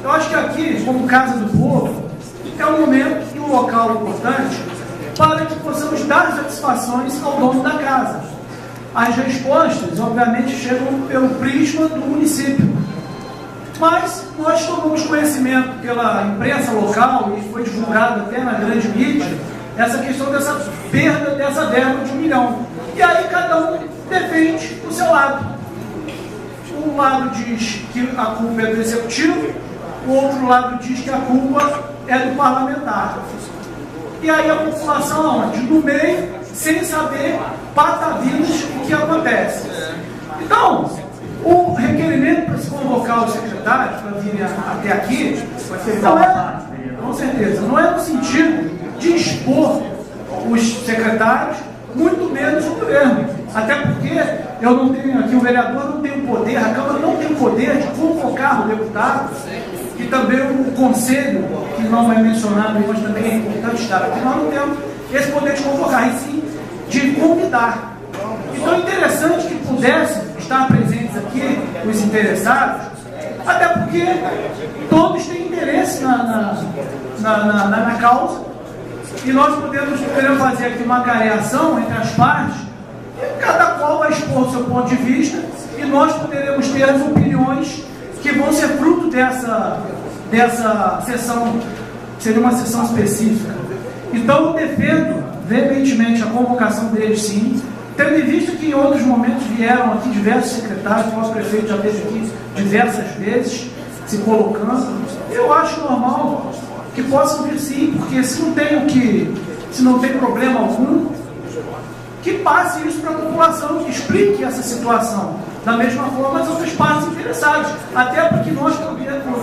Eu acho que aqui, como Casa do Povo, é um momento e um local importante para que possamos dar satisfações ao dono da casa. As respostas, obviamente, chegam pelo prisma do município. Mas nós tomamos conhecimento pela imprensa local, e foi divulgado até na grande mídia, essa questão dessa perda dessa verba de R$1 milhão. E aí cada um defende o seu lado. Um lado diz que a culpa é do executivo, o outro lado diz que a culpa é do parlamentar. E aí a população onde? No meio, sem saber patavidas o que acontece. Então, o requerimento para se convocar os secretários para virem até aqui, não é, com certeza, não é no sentido de expor os secretários, muito menos o governo. Até porque eu não tenho aqui, o vereador não tem o poder, a Câmara não tem o poder de convocar o deputado, e também o conselho, que não é mencionado, mas também é importante estar aqui, nós não temos esse poder de convocar, e sim de convidar. Então é interessante que pudessem estar presentes aqui os interessados, até porque todos têm interesse na causa, e nós podemos fazer aqui uma careação entre as partes, cada qual vai expor o seu ponto de vista, e nós poderemos ter as opiniões que vão ser fruto dessa sessão, seria uma sessão específica. Então eu defendo veementemente a convocação deles, sim, tendo em vista que em outros momentos vieram aqui diversos secretários, o nosso prefeito já esteve aqui diversas vezes se colocando. Eu acho normal que possam vir, sim, porque se não tem problema algum, que passe isso para a população, que explique essa situação. Da mesma forma, as outras partes interessadas, até para que nós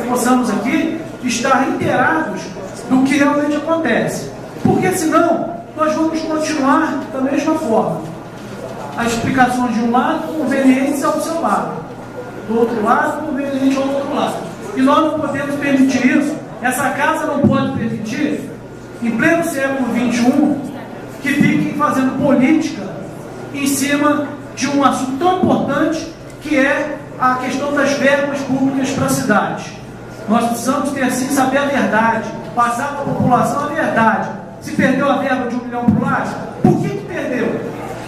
possamos aqui estar inteirados do que realmente acontece. Porque senão, nós vamos continuar da mesma forma. As explicações de um lado convenientes ao seu lado, do outro lado conveniente ao outro lado. E nós não podemos permitir isso. Essa casa não pode permitir, em pleno século XXI, que fiquem fazendo política em cima de um assunto tão importante, que é a questão das verbas públicas para a cidade. Nós precisamos ter, assim, saber a verdade, passar para a população a verdade. Se perdeu a verba de R$1 milhão para o lado, por que perdeu?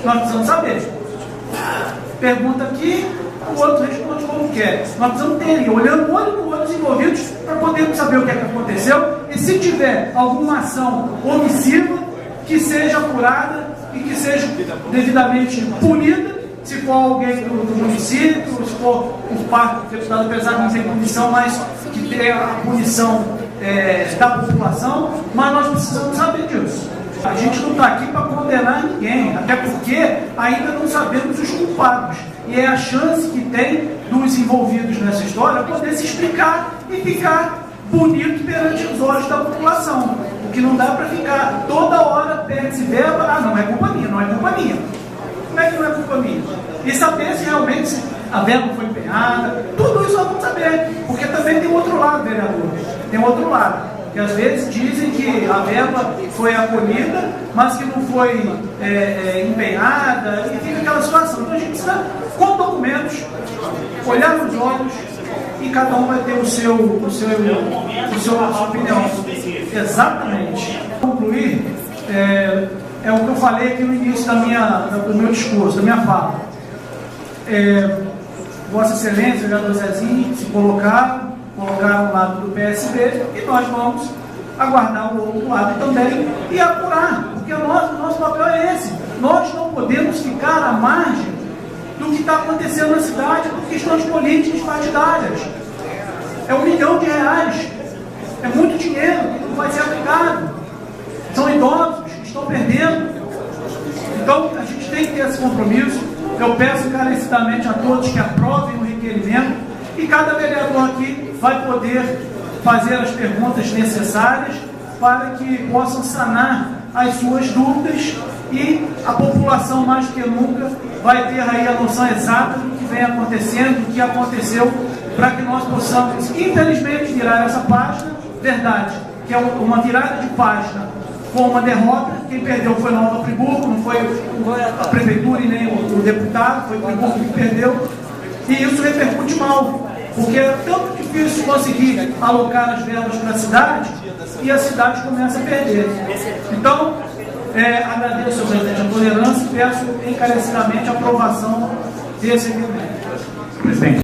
Nós precisamos saber. Pergunta aqui, o outro responde como quer. Nós precisamos ter, olhando olho no olho os envolvidos, para podermos saber o que é que aconteceu, e se tiver alguma ação omissiva, que seja apurada e que seja devidamente punida, se for alguém do município, se for por parte do deputado, apesar de não ter punição, mas que tenha a punição da população, mas nós precisamos saber disso. A gente não está aqui para condenar ninguém, até porque ainda não sabemos os culpados. E é a chance que tem dos envolvidos nessa história poder se explicar e ficar bonito perante os olhos da população. O que não dá para ficar toda hora perde-se verba, não é culpa minha, não é culpa minha. Como é que não é culpa minha? E saber se realmente a verba foi empenhada, tudo isso nós vamos saber, porque também tem outro lado, vereador, tem outro lado. Que às vezes dizem que a verba foi acolhida, mas que não foi empenhada, e fica aquela situação. Então a gente precisa, com documentos, olhar nos olhos, e cada um vai ter a sua opinião. Exatamente. Para concluir, é o que eu falei aqui no início do meu discurso, da minha fala. Vossa Excelência, o vereador Zezinho, se colocaram o lado do PSB, e nós vamos aguardar o outro lado também e apurar, porque o nosso papel é esse. Nós não podemos ficar à margem do que está acontecendo na cidade por questões políticas partidárias. É R$1 milhão, é muito dinheiro que não vai ser aplicado. São idosos que estão perdendo. Então a gente tem que ter esse compromisso. Eu peço encarecidamente a todos que aprovem o requerimento, e cada vereador aqui vai poder fazer as perguntas necessárias para que possam sanar as suas dúvidas, e a população, mais do que nunca, vai ter aí a noção exata do que vem acontecendo, do que aconteceu, para que nós possamos, infelizmente, virar essa página, verdade, que é uma virada de página com uma derrota. Quem perdeu foi Nova Friburgo, não foi a prefeitura e nem o deputado, foi o Friburgo que perdeu, e isso repercute mal. porque é tão difícil conseguir alocar as verbas para a cidade e a cidade começa a perder. Então, agradeço ao presidente a tolerância e peço encarecidamente a aprovação desse requerimento. Presidente.